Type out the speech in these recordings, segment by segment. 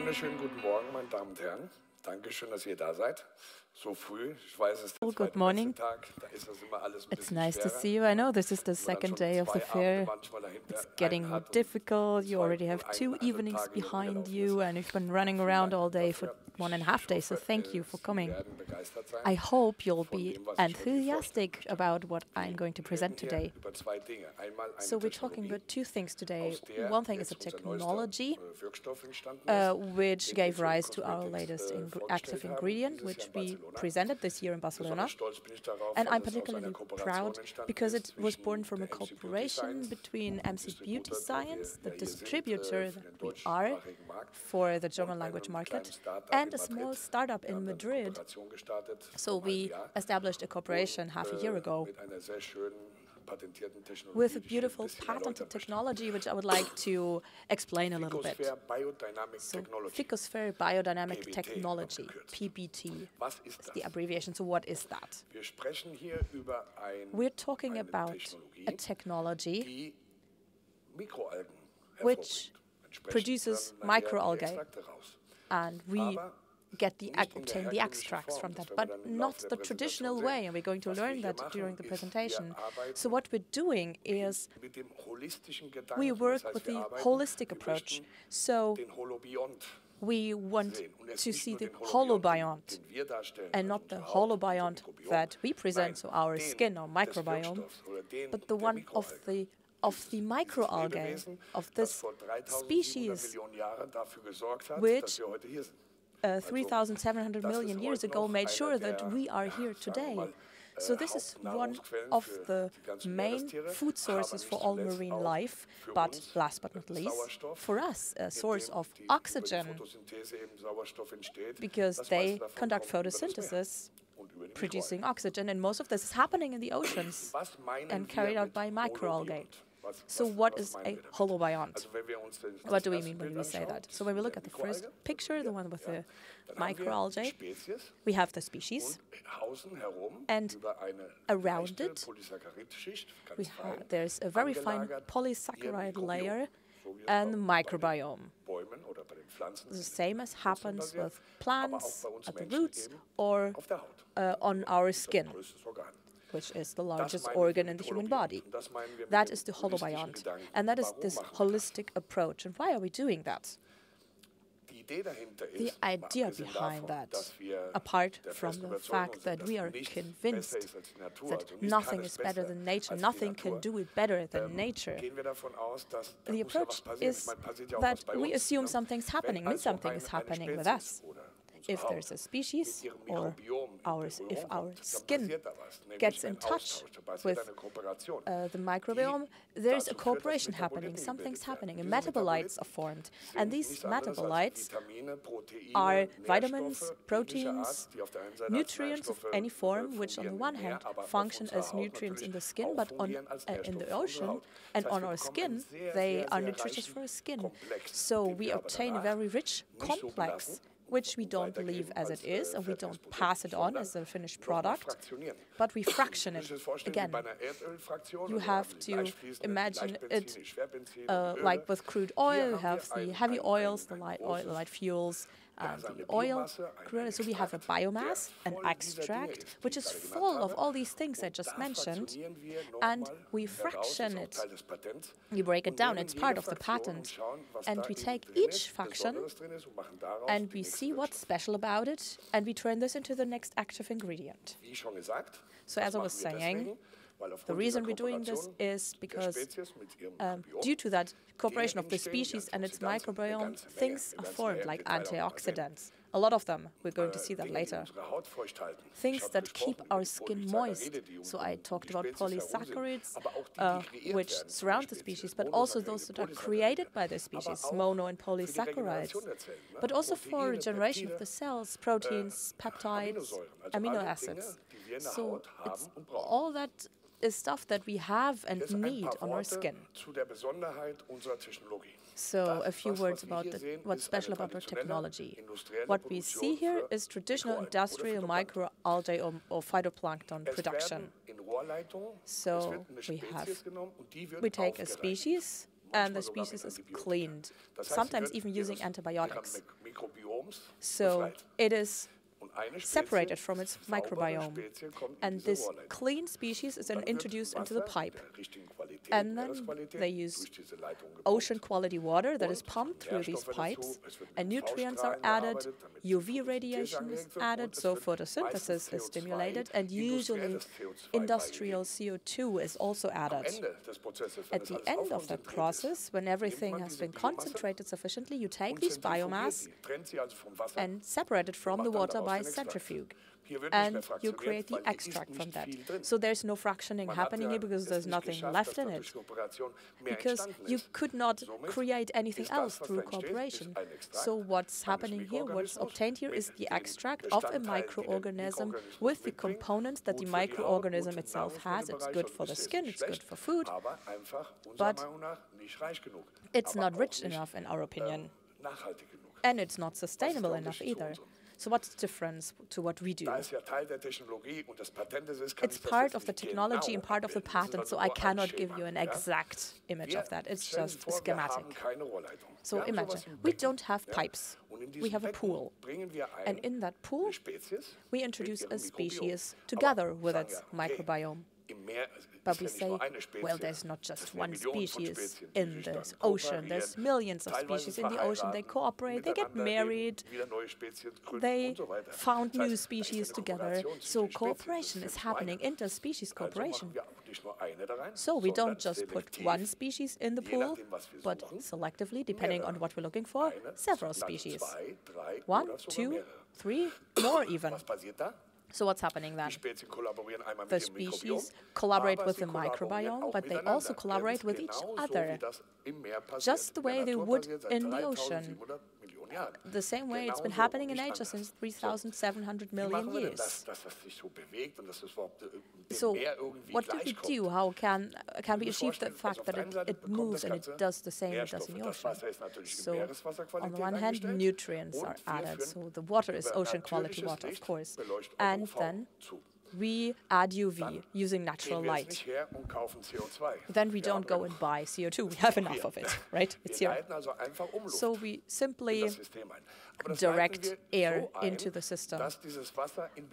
wunderschönen guten Morgen, meine Damen und Herren. Dankeschön, dass ihr da seid. So früh. Ich weiß, es ist der Good morning. Tag. Da ist das immer alles ein It's bisschen nice to schwerer. see you. I know this is the second day of the fair. It's getting more difficult. You already have 2 evenings behind you, and you've been running around all day for 1.5 days, so thank you for coming. I hope you'll be enthusiastic about what I'm going to present today. So we're talking about 2 things today. One thing is a technology, which gave rise to our latest active ingredient, which we presented this year in Barcelona. And I'm particularly proud because it was born from a cooperation between MC Beauty Science, the distributor that we are for the German language market, and a small startup in Madrid. So we established a cooperation half a year ago with a beautiful patented technology, which I would like to explain a little bit. So, Phycoshere Biodynamic Technology, PBT, is the abbreviation. So what is that? We're talking about a technology which produces microalgae, and we obtain the extracts from that, but not the traditional way, and we're going to learn that during the presentation. So what we're doing is we work with the holistic approach. So we want to see the holobiont and not the holobiont that we present, so our skin or microbiome, but the one of the microalgae of this species, which 3,700 million years ago made sure that we are here today. So this is one of the main food sources for all marine life, but last but not least, for us, a source of oxygen, because they conduct photosynthesis, producing oxygen, and most of this is happening in the oceans and carried out by microalgae. So what is a holobiont? What do we mean when we say that? So when we look at the first picture, the one with the microalgae, we have the species, and around it, there's a very fine polysaccharide layer and the microbiome. The same as happens with plants at the roots or on our skin, which is the largest organ in the human body. That is the holobiont, and that is this holistic approach. And why are we doing that? The idea behind that, apart from the fact that we are convinced that nothing is better than nature, nothing can do it better than nature, the approach is that we assume something's happening, and something is happening with us. If there's a species, or if our skin gets in touch with the microbiome, there's a cooperation happening, something's happening, and metabolites are formed. And these metabolites are vitamins, proteins, nutrients of any form, which on the one hand function as nutrients in the skin, but in the ocean and on our skin, they are nutritious for our skin. So we obtain a very rich complex, which we don't leave as it is, and we don't pass it on as a finished product, but we fraction it. Again, you have to imagine it like with crude oil. You have the heavy oils, the light fuels, the oil. So we have a biomass, an extract, which is full of all these things I just mentioned, and we fraction it. We break it down. It's part of the patent. And we take each fraction and we see what's special about it, and we turn this into the next active ingredient. So as I was saying, the reason we're doing this is because due to that cooperation of the species and its microbiome, things are formed like antioxidants. A lot of them, we're going to see that later. Things that keep our skin moist. So I talked about polysaccharides, which surround the species, but also those that are created by the species, mono and polysaccharides. But also for regeneration of the cells, proteins, peptides, amino acids. So it's all that is stuff that we have and need on our skin. So a few words about what's special about our technology. What we see here is traditional industrial microalgae or phytoplankton production. So we take a species, and the species is cleaned, sometimes even using antibiotics. So it is separated from its microbiome. And this clean species is then introduced into the pipe. And then they use ocean quality water that is pumped through these pipes, and nutrients are added, UV radiation is added, so photosynthesis is stimulated, and usually industrial CO2 is also added. At the end of that process, when everything has been concentrated sufficiently, you take this biomass and separate it from the water by centrifuge. And you create the extract from that. So there's no fractioning happening here because there's nothing left in it. Because you could not create anything else through cooperation. So what's happening here, what's obtained here is the extract of a microorganism with the components that the microorganism itself has. It's good for the skin, it's good for food, but it's not rich enough in our opinion. And it's not sustainable enough either. So what's the difference to what we do? It's part of the technology and part of the patent, so I cannot give you an exact image of that. It's just a schematic. So imagine, we don't have pipes. We have a pool. And in that pool, we introduce a species together with its microbiome. But we say, well, there's not just one species in the ocean. There's millions of species in the ocean. They cooperate, they get married, they found new species together. So cooperation is happening, interspecies cooperation. So we don't just put one species in the pool, but selectively, depending on what we're looking for, several species. 1, 2, 3, more even. So what's happening then? The species collaborate with the microbiome, but they also collaborate with each other, just the way they would in the ocean. The same way it's been happening in nature since 3,700 million years. So what do we do? How can we achieve the fact that it moves and it does the same it does in the ocean? So on the one hand, nutrients are added. So the water is ocean quality water, of course. And then we add UV using natural light. Then we don't go and buy CO2. We have enough of it, right? It's here. So we simply direct air into the system.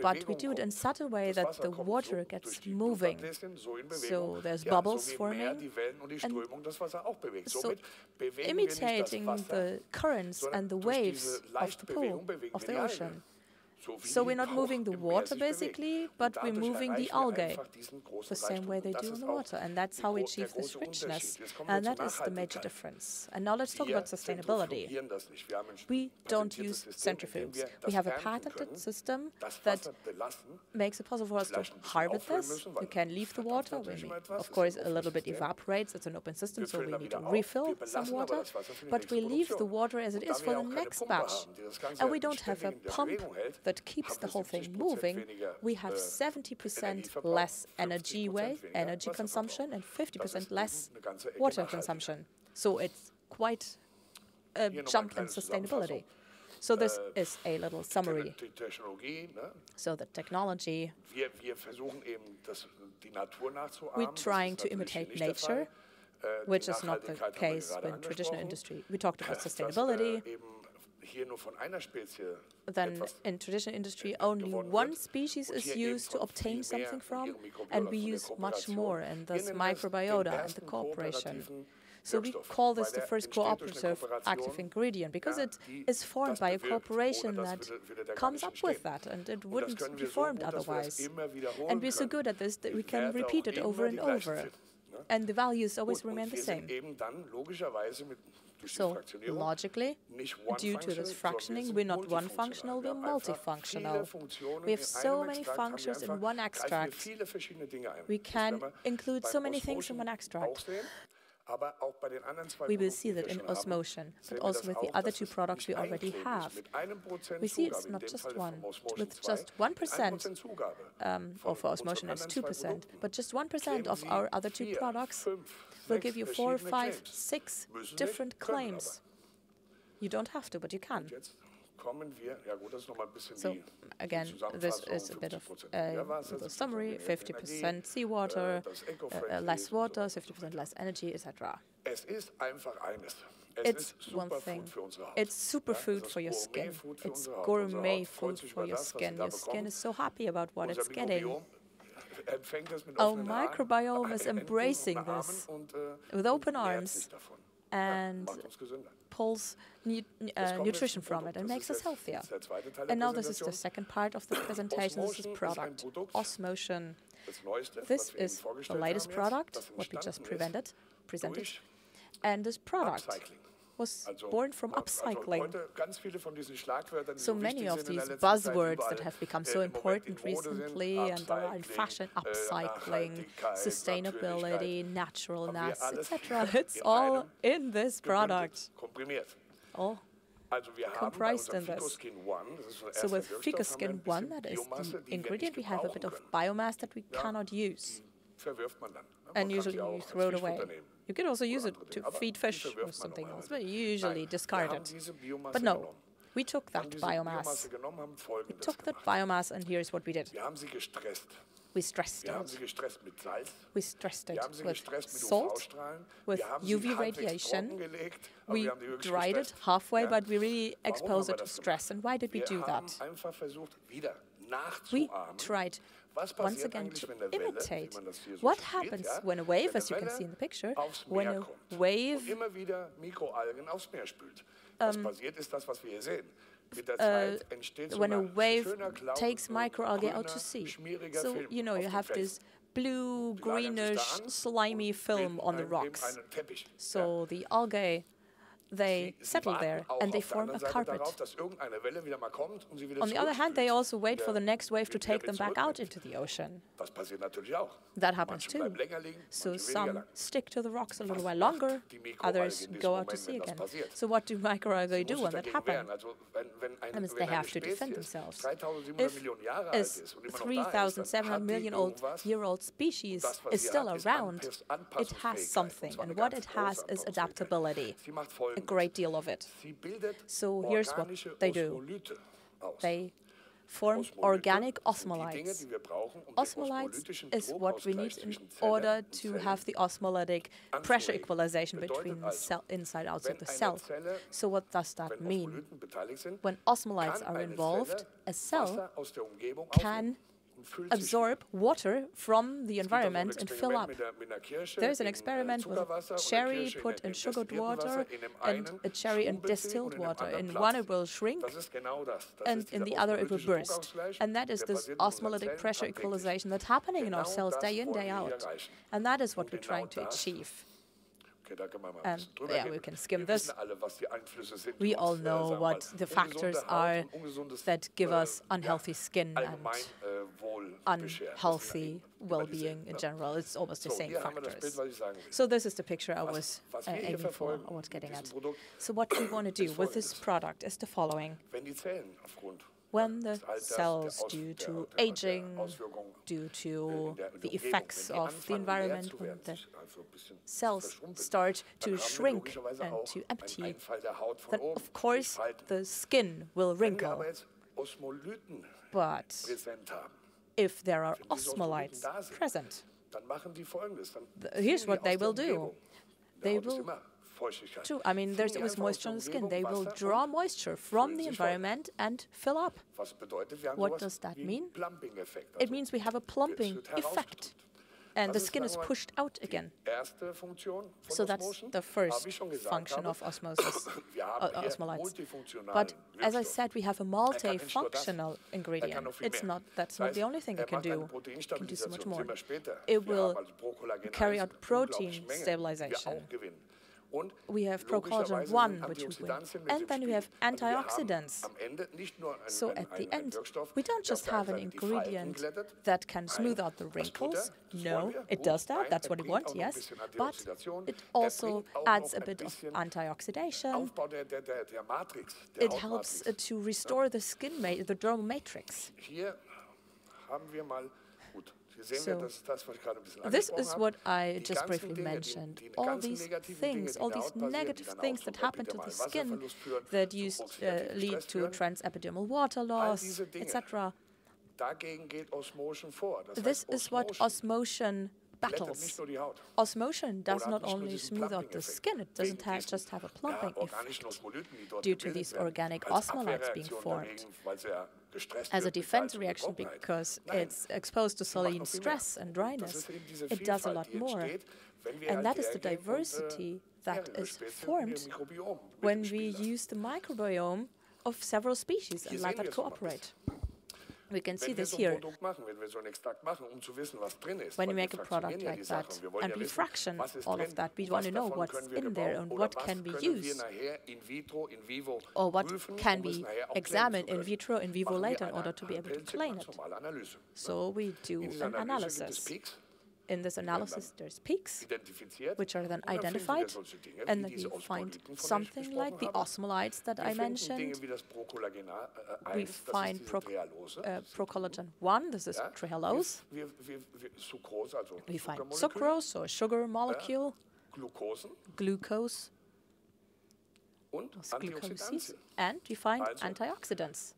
But we do it in such a way that the water gets moving. So there's bubbles forming. And so imitating the currents and the waves of the pool, of the ocean. So we're not moving the water, basically, but we're moving the algae the same way they do in the water. And that's how we achieve this richness. And that is the major difference. And now let's talk about sustainability. We don't use centrifuges. We have a patented system that makes it possible for us to harvest this. You can leave the water. Of course, a little bit evaporates. It's an open system, so we need to refill some water. But we leave the water as it is for the next batch. And we don't have a pump that keeps the whole thing moving. We have 70% less energy consumption and 50% less water consumption. So it's quite a jump in sustainability. So this is a little summary. So the technology, we're trying to imitate nature, which is not the case with traditional industry. We talked about sustainability. Then in traditional industry, only one species is used to obtain something from, and we use much more, and thus microbiota and the cooperation. So we call this the first cooperative active ingredient, because it is formed by a corporation that comes up with that, and it wouldn't be formed otherwise. And we're so good at this that we can repeat it over and over, and the values always remain the same. So, logically, due to this fractioning, we're not one functional, we're multifunctional. We have so many functions in one extract. We can include so many things in one extract. We will see that in Osmocean, but also with the other two products we already have. We see it's not just one. With just 1%, or for Osmocean it's 2%, but just 1% of our other two products will give you 4, 5, 6 different claims. You don't have to, but you can. So again, this is a bit of a summary: 50% seawater, less water, 50% less energy, etc. It's one thing. It's superfood for your skin. It's gourmet food for your skin. Your skin is so happy about what it's getting. Our microbiome is embracing this with open arms and pulls nutrition from it and makes us healthier. And now this is the second part of the presentation. This is product, Osmocean. This is the latest product, what we just presented. And this product was born from upcycling. So many of these buzzwords that have become so important recently and are in fashion, upcycling, sustainability, naturalness, etc. It's all in this product. All comprised in this. So with Phycoshere 1, that is the ingredient, we have a bit of biomass that we cannot use. And usually you throw it away. You can also use it to feed fish or something else, but you usually discard it. But no, we took that biomass. We took that biomass and here's what we did. We stressed it. We stressed it with salt, with UV radiation. We dried it halfway, but we really exposed it to stress. And why did we do that? We tried once again to imitate what happens when a wave, as you can see in the picture, when a wave takes microalgae out to sea. So, you know, you have this blue, greenish, slimy film on the rocks. So the algae, they settle there and they form a carpet. On the other hand, they also wait for the next wave to take them back out into the ocean. That happens too. So some stick to the rocks a little while longer, others go out to sea again. So what do microalgae do when that happens? That means they have to defend themselves. If a 3,700-million-year-old species is still around, it has something, and what it has is adaptability. A great deal of it. So here's what they do. They form organic osmolytes. Osmolytes is what we need in order to have the osmolytic pressure equalization between the cell inside and outside the cell. So what does that mean? When osmolytes are involved, a cell can absorb water from the environment and fill up. There's an experiment with a cherry put in sugared water and a cherry in distilled water. In one it will shrink and in the other it will burst. And that is this osmolytic pressure equalization that's happening in our cells day in, day out. And that is what we're trying to achieve. And yeah, we can skim this. We all know what the factors are that give us unhealthy skin and unhealthy well-being in general. It's almost the same factors. So this is the picture I was aiming for, or what's getting at. So what we want to do with this product is the following. When the cells, due to aging, due to the effects of the environment, when the cells start to shrink and to empty, then of course the skin will wrinkle. But if there are osmolytes present, here's what they will do. They will I mean, there's always moisture on the skin. They will draw moisture from the environment and fill up. What does that mean? It means we have a plumping effect. And the skin is pushed out again. So that's the first function of osmolytes. But as I said, we have a multifunctional ingredient. That's not the only thing it can do. It can do so much more. It will carry out protein stabilization. We have procollagen 1, which we win. And then we have antioxidants. So at the end, we don't just have an ingredient that can smooth out the wrinkles. No, it does that. That's what we want, yes. But it also adds a bit of antioxidation. It helps to restore the skin, the dermal matrix. So, this is what I just briefly mentioned. All these things, all these negative things that happen to the skin that lead to transepidermal water loss, etc. This is what Osmocean battles. Osmocean does not only smooth out the skin, it doesn't just have a plumping effect due to these organic osmolytes being formed as a defense reaction because it's exposed to saline stress and dryness. It does a lot more. And that is the diversity that is formed when we use the microbiome of several species and let that cooperate. We can see this here. When we make a product like that and we fraction all of that, we want to know what's in there and what can we use or what can we examine in vitro, in vivo later in order to be able to claim it. So we do an analysis. In this analysis, there's peaks, which are then identified, and then we find something like the osmolytes that I mentioned. We find procollagen 1, this is trehalose. We find sucrose, so a sugar molecule, glucose, and we find antioxidants.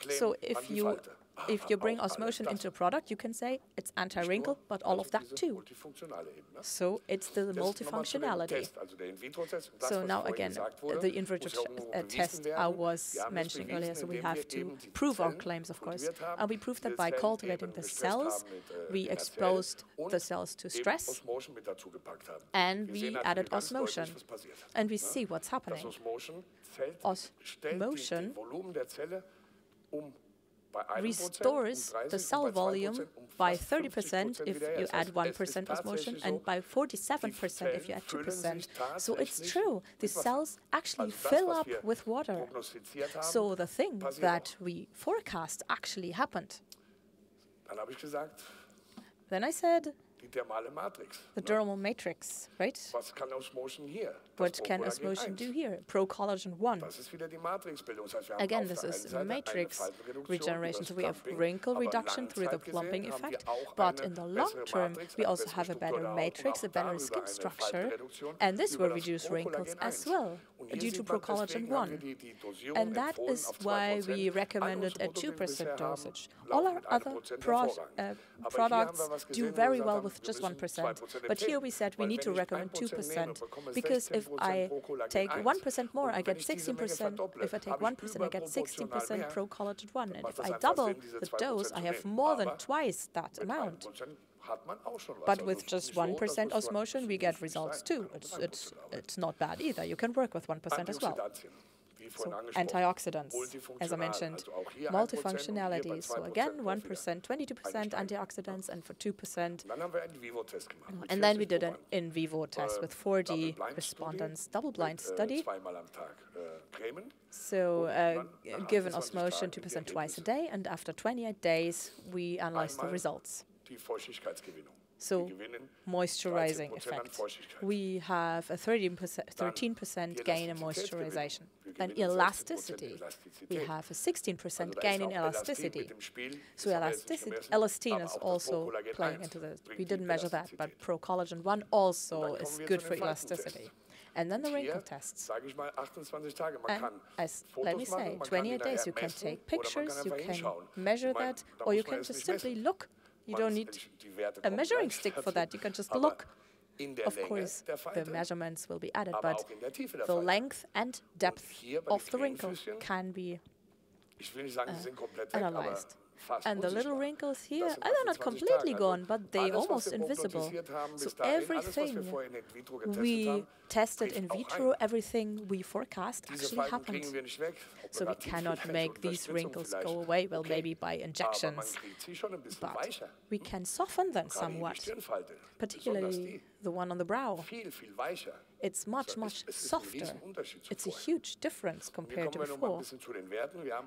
So if you bring Osmocean into a product, you can say it's anti-wrinkle, but all of that too. So it's the multifunctionality. So now again, the in vitro test I was mentioning earlier, so we have to prove our claims, of course. And we proved that by cultivating the cells, we exposed the cells to stress, and we added Osmocean. And we see what's happening. Osmocean restores the cell volume by 30% if you add 1% Osmocean and by 47% if you add 2%. So it's true, the cells actually fill up with water. So the thing that we forecast actually happened. Then I said, the dermal matrix, right? What can Osmocean do here? Procollagen 1. Again, this is matrix regeneration. So we have wrinkle reduction through the plumping effect, but in the long term, we also have a better matrix, a better skin structure, and this will reduce wrinkles as well due to procollagen 1. And that is why we recommended a 2% dosage. All our other products do very well with just 1%, but here we said we need to recommend 2%, because if I take 1% more, I get 16%. If I take 1%, I get 16% procollagen 1. And if I double the dose, I have more than twice that amount. But with just 1% Osmocean, we get results too. It's not bad either. You can work with 1% as well. So antioxidants, as I mentioned, multifunctionality. So again, 1%, 22% antioxidants, and for 2%. And then we did an in vivo test with 40 respondents, double-blind study. So given Osmocean 2% twice a day, and after 28 days, we analyzed the results. So, moisturizing effect. We have a 13% gain in moisturization. Then elasticity. We have a 16% gain in elasticity. So elastin is also playing into this. We didn't measure that, but procollagen 1 also is good for elasticity. And then the wrinkle tests. And let me say, 28 days, you can take pictures, you can measure that, or you can just simply look. You don't need a measuring stick for that. You can just look. Of course, the measurements will be added, but the length and depth of the wrinkle can be analyzed. And the little wrinkles here, they're not completely gone, but they're almost invisible. So everything we tested in vitro, everything we forecast actually happened. So we cannot make these wrinkles go away, well, maybe by injections, but we can soften them somewhat, particularly the one on the brow. It's much, much softer. It's a huge difference compared to before.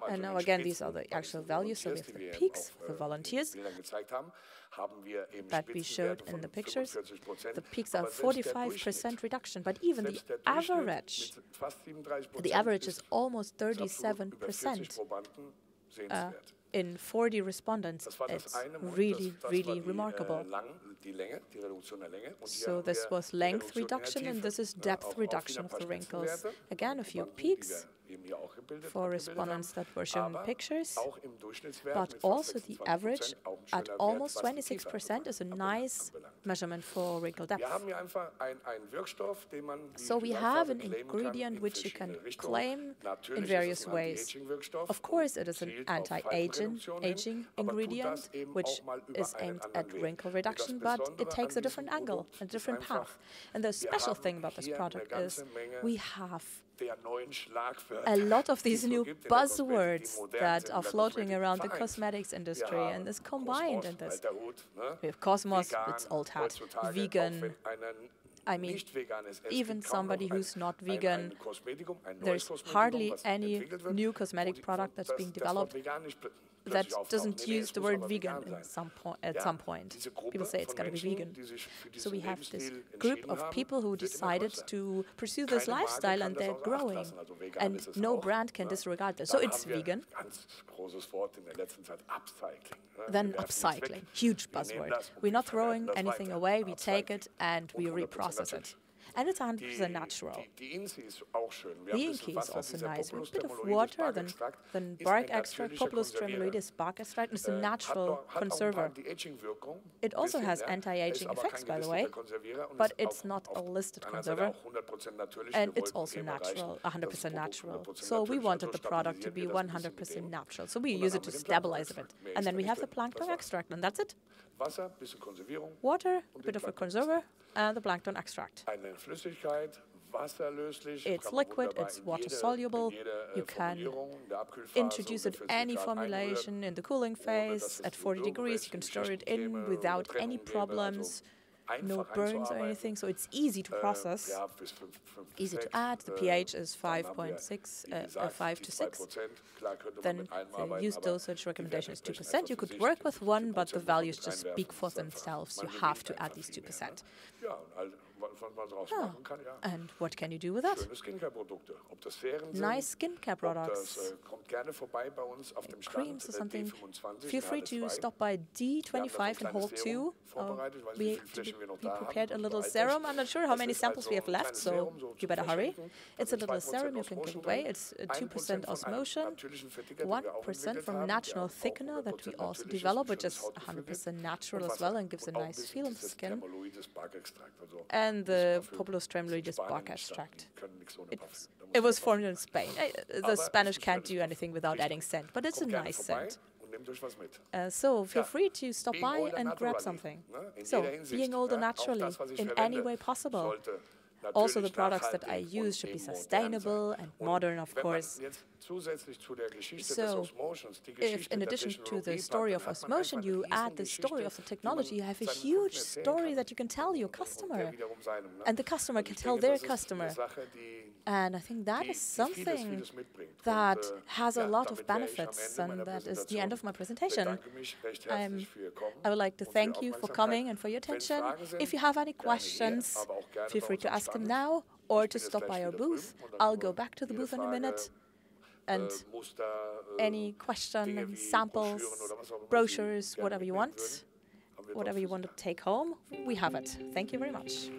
And now again, these are the actual values. So we have the peaks for the volunteers that we showed in the pictures. The peaks are 45% reduction, but even the average is almost 37%. In 40 respondents, it's really, really remarkable. So this was length reduction, and this is depth reduction of the wrinkles. Again, a few peaks for respondents that were shown in pictures, but also the average at almost 26% is a nice measurement for wrinkle depth. So we have an ingredient which you can claim in various ways. Of course, it is an anti-aging ingredient, which is aimed at wrinkle reduction, but it takes a different angle, a different path. And the special thing about this product is we have a lot of these new buzzwords that are floating around the cosmetics industry, and is combined in this. We have Cosmos, it's old hat, vegan. I mean, even somebody who's not vegan, there's hardly any new cosmetic product that's being developed that doesn't use the word vegan at some point. People say it's got to be vegan. So we have this group of people who decided to pursue this lifestyle, and they're growing. And no brand can disregard this. So it's vegan. Then upcycling, huge buzzword. We're not throwing anything away, we take it and we reprocess it. And it's 100% natural. The inky is also nice. With a bit of water, then bark extract, Populus tremuloides bark extract, and it's a natural conserver. It also has anti-aging effects, by the way, but it's not a listed conserver. And it's also natural, 100% natural. So we wanted the product to be 100% natural. So we use it to stabilize a bit. And then we have the plankton extract, and that's it. Water, a bit of a conserver, and the plankton extract. It's liquid, it's water-soluble. You can introduce it any formulation in the cooling phase at 40 degrees. You can store it in without any problems. No burns or anything, so it's easy to process, easy to add. The pH is 5.6, 5 to 6. Then the use dosage recommendation is 2%. You could work with 1, but the values just speak for themselves. You have to add these 2%. Oh. And what can you do with that? Nice skincare products. Creams or something. Feel free to stop by D25 in Hall 2. We prepared a little serum. I'm not sure how many samples we have left, so you better hurry. It's a little serum you can give away. It's 2% Osmocean, 1% from natural thickener that we also develop, which is 100% natural as well and gives a nice feel on the skin. And the Populus tremuloides bark extract. It was formed in Spain. The Spanish can't do anything without adding scent, but it's a nice scent. So feel free to stop by and grab something. So, being older naturally, in any way possible. Also, the products that I use should be sustainable and modern, of course. So, if in addition to the story of Osmocean, you add the story of the technology, you have a huge story that you can tell your customer. And the customer can tell their customer. And I think that is something that has a lot of benefits, and that is the end of my presentation. I would like to thank you for coming and for your attention. If you have any questions, feel free to ask them now or to stop by our booth. I'll go back to the booth in a minute. And any question, samples, brochures, whatever you want to take home, we have it. Thank you very much.